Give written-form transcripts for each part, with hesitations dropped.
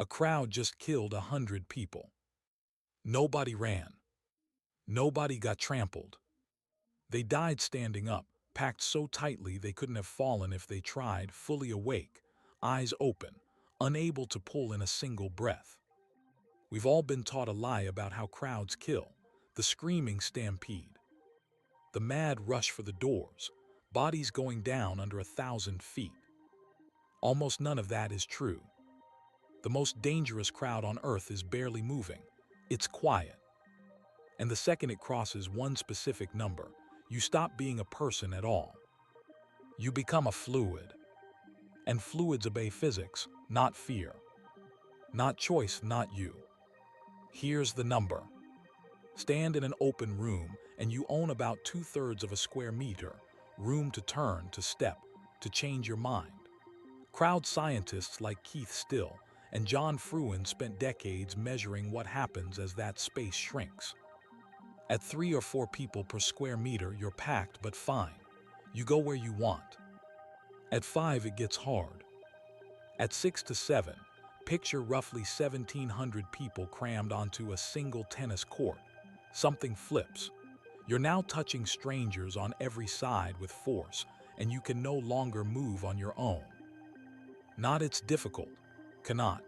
A crowd just killed 100 people. Nobody ran. Nobody got trampled. They died standing up, packed so tightly they couldn't have fallen if they tried, fully awake, eyes open, unable to pull in a single breath. We've all been taught a lie about how crowds kill, the screaming stampede, the mad rush for the doors, bodies going down under 1,000 feet. Almost none of that is true. The most dangerous crowd on earth is barely moving. It's quiet. And the second it crosses one specific number, you stop being a person at all. You become a fluid. And fluids obey physics, not fear. Not choice, not you. Here's the number. Stand in an open room and you own about 2/3 of a square meter, room to turn, to step, to change your mind. Crowd scientists like Keith Still and John Fruin spent decades measuring what happens as that space shrinks. At 3 or 4 people per square meter, you're packed but fine. You go where you want. At 5, it gets hard. At 6 to 7, picture roughly 1,700 people crammed onto a single tennis court. Something flips. You're now touching strangers on every side with force, and you can no longer move on your own. Not it's difficult. Cannot.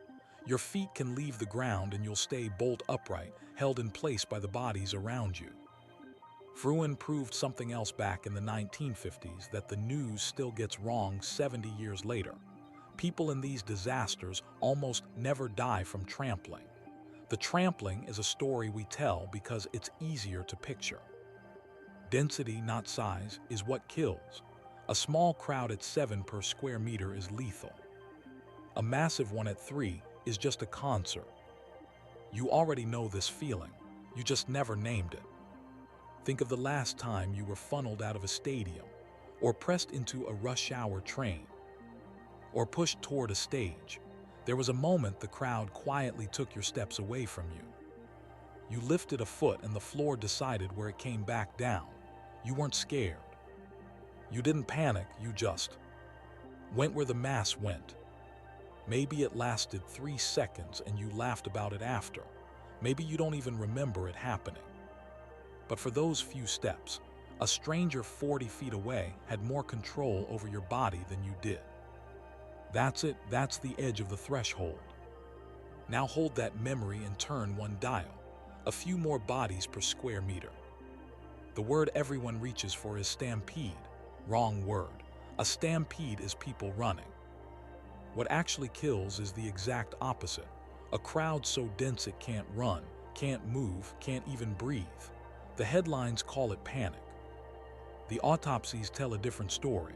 Your feet can leave the ground and you'll stay bolt upright, held in place by the bodies around you. Fruin proved something else back in the 1950s that the news still gets wrong 70 years later. People in these disasters almost never die from trampling. The trampling is a story we tell because it's easier to picture. Density, not size, is what kills. A small crowd at 7 per square meter is lethal. A massive one at 3 is just a concert. You already know this feeling, you just never named it. Think of the last time you were funneled out of a stadium, or pressed into a rush hour train, or pushed toward a stage. There was a moment the crowd quietly took your steps away from you. You lifted a foot and the floor decided where it came back down. You weren't scared. You didn't panic, you just went where the mass went. Maybe it lasted 3 seconds and you laughed about it after. Maybe you don't even remember it happening. But for those few steps, a stranger 40 feet away had more control over your body than you did. That's it, that's the edge of the threshold. Now hold that memory and turn one dial. A few more bodies per square meter. The word everyone reaches for is stampede. Wrong word. A stampede is people running. What actually kills is the exact opposite. A crowd so dense it can't run, can't move, can't even breathe. The headlines call it panic. The autopsies tell a different story.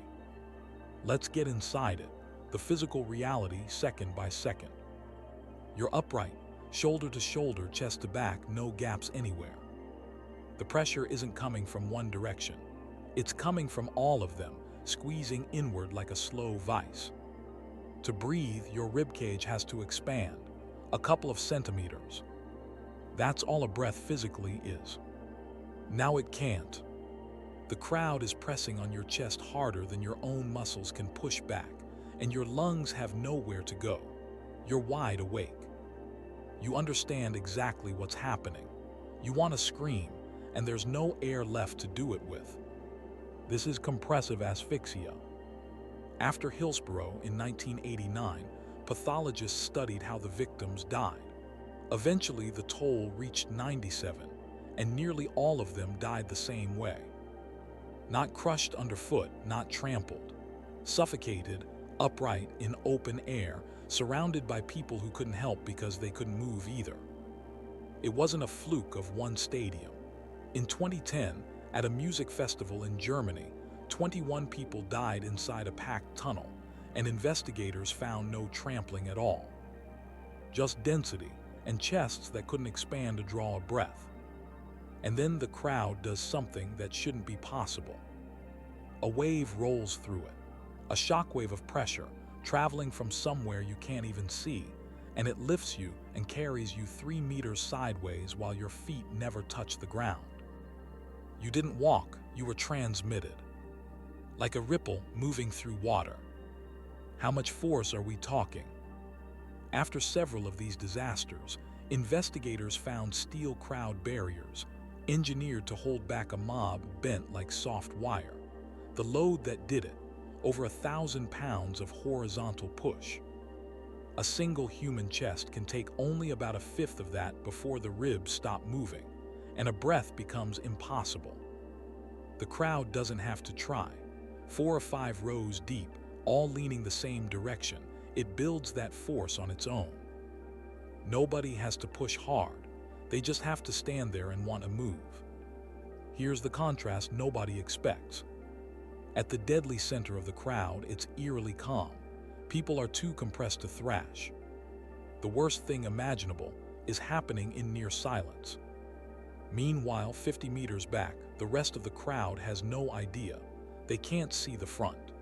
Let's get inside it. The physical reality, second by second. You're upright, shoulder to shoulder, chest to back, no gaps anywhere. The pressure isn't coming from one direction. It's coming from all of them, squeezing inward like a slow vice. To breathe, your ribcage has to expand, a couple of centimeters. That's all a breath physically is. Now it can't. The crowd is pressing on your chest harder than your own muscles can push back, and your lungs have nowhere to go. You're wide awake. You understand exactly what's happening. You want to scream, and there's no air left to do it with. This is compressive asphyxia. After Hillsborough in 1989, pathologists studied how the victims died. Eventually, the toll reached 97, and nearly all of them died the same way. Not crushed underfoot, not trampled. Suffocated, upright in open air, surrounded by people who couldn't help because they couldn't move either. It wasn't a fluke of one stadium. In 2010, at a music festival in Germany, 21 people died inside a packed tunnel, and investigators found no trampling at all. Just density and chests that couldn't expand to draw a breath. And then the crowd does something that shouldn't be possible. A wave rolls through it, a shockwave of pressure, traveling from somewhere you can't even see, and it lifts you and carries you 3 meters sideways while your feet never touch the ground. You didn't walk, you were transmitted. Like a ripple moving through water. How much force are we talking? After several of these disasters, investigators found steel crowd barriers, engineered to hold back a mob bent like soft wire. The load that did it, over 1,000 pounds of horizontal push. A single human chest can take only about a fifth of that before the ribs stop moving, and a breath becomes impossible. The crowd doesn't have to try. 4 or 5 rows deep, all leaning the same direction, it builds that force on its own. Nobody has to push hard. They just have to stand there and want to move. Here's the contrast nobody expects. At the deadly center of the crowd, it's eerily calm. People are too compressed to thrash. The worst thing imaginable is happening in near silence. Meanwhile, 50 meters back, the rest of the crowd has no idea. They can't see the front.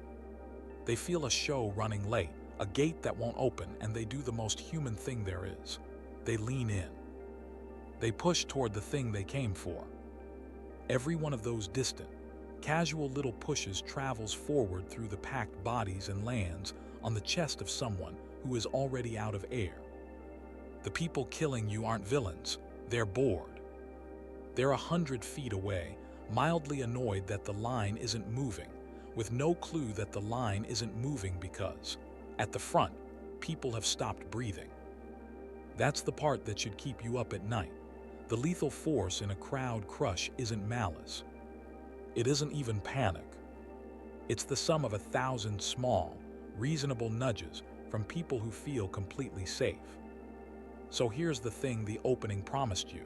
They feel a show running late, a gate that won't open, and they do the most human thing there is. They lean in. They push toward the thing they came for. Every one of those distant, casual little pushes travels forward through the packed bodies and lands on the chest of someone who is already out of air. The people killing you aren't villains, they're bored. They're 100 feet away, mildly annoyed that the line isn't moving, with no clue that the line isn't moving because, at the front, people have stopped breathing. That's the part that should keep you up at night. The lethal force in a crowd crush isn't malice. It isn't even panic. It's the sum of 1,000 small, reasonable nudges from people who feel completely safe. So here's the thing the opening promised you,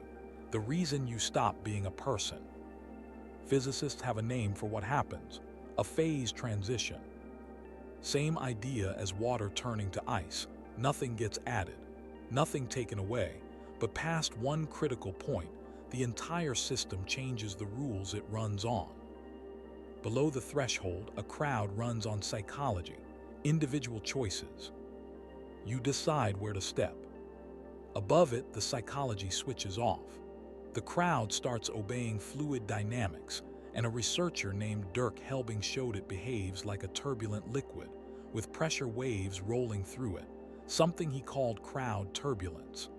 the reason you stop being a person. Physicists have a name for what happens, a phase transition. Same idea as water turning to ice. Nothing gets added, nothing taken away, but past one critical point, the entire system changes the rules it runs on. Below the threshold, a crowd runs on psychology, individual choices. You decide where to step. Above it, the psychology switches off. The crowd starts obeying fluid dynamics, and a researcher named Dirk Helbing showed it behaves like a turbulent liquid, with pressure waves rolling through it, something he called crowd turbulence.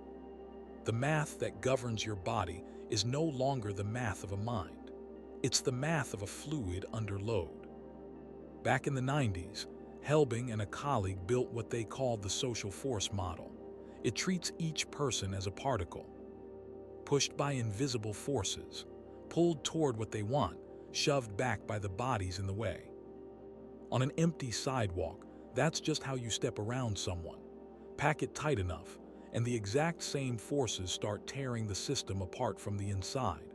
The math that governs your body is no longer the math of a mind. It's the math of a fluid under load. Back in the 90s, Helbing and a colleague built what they called the social force model. It treats each person as a particle, pushed by invisible forces, pulled toward what they want, shoved back by the bodies in the way. On an empty sidewalk, that's just how you step around someone. Pack it tight enough, and the exact same forces start tearing the system apart from the inside.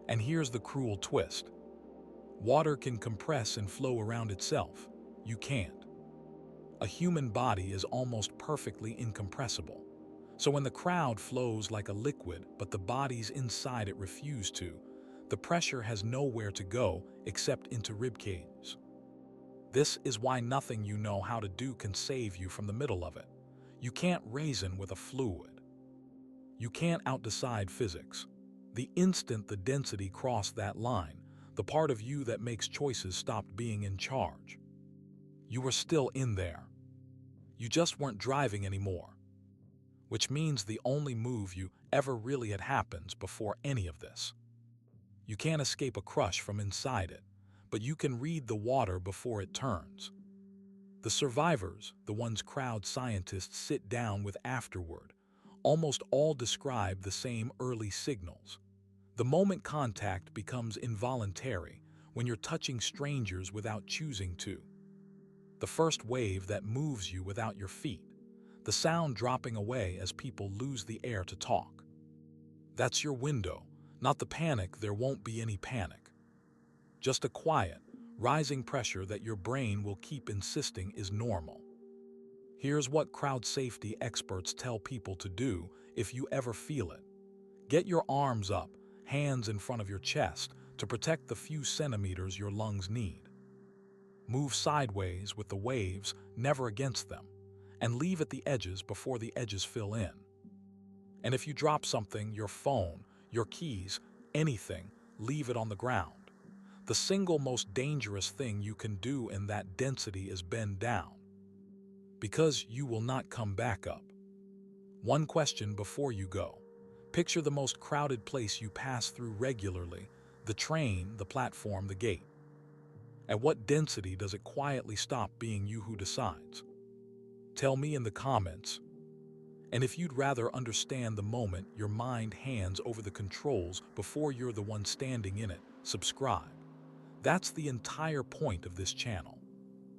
And here's the cruel twist. Water can compress and flow around itself. You can't. A human body is almost perfectly incompressible. So when the crowd flows like a liquid, but the bodies inside it refuse to, the pressure has nowhere to go except into ribcages. This is why nothing you know how to do can save you from the middle of it. You can't reason with a fluid. You can't outdecide physics. The instant the density crossed that line, the part of you that makes choices stopped being in charge. You were still in there. You just weren't driving anymore. Which means the only move you ever really had happens before any of this. You can't escape a crush from inside it, but you can read the water before it turns. The survivors, the ones crowd scientists sit down with afterward, almost all describe the same early signals. The moment contact becomes involuntary, when you're touching strangers without choosing to. The first wave that moves you without your feet. The sound dropping away as people lose the air to talk. That's your window, not the panic. There won't be any panic. Just a quiet, rising pressure that your brain will keep insisting is normal. Here's what crowd safety experts tell people to do if you ever feel it. Get your arms up, hands in front of your chest to protect the few centimeters your lungs need. Move sideways with the waves, never against them, and leave at the edges before the edges fill in. And if you drop something, your phone, your keys, anything, leave it on the ground. The single most dangerous thing you can do in that density is bend down. Because you will not come back up. One question before you go. Picture the most crowded place you pass through regularly: the train, the platform, the gate. At what density does it quietly stop being you who decides? Tell me in the comments. And if you'd rather understand the moment your mind hands over the controls before you're the one standing in it, subscribe. That's the entire point of this channel.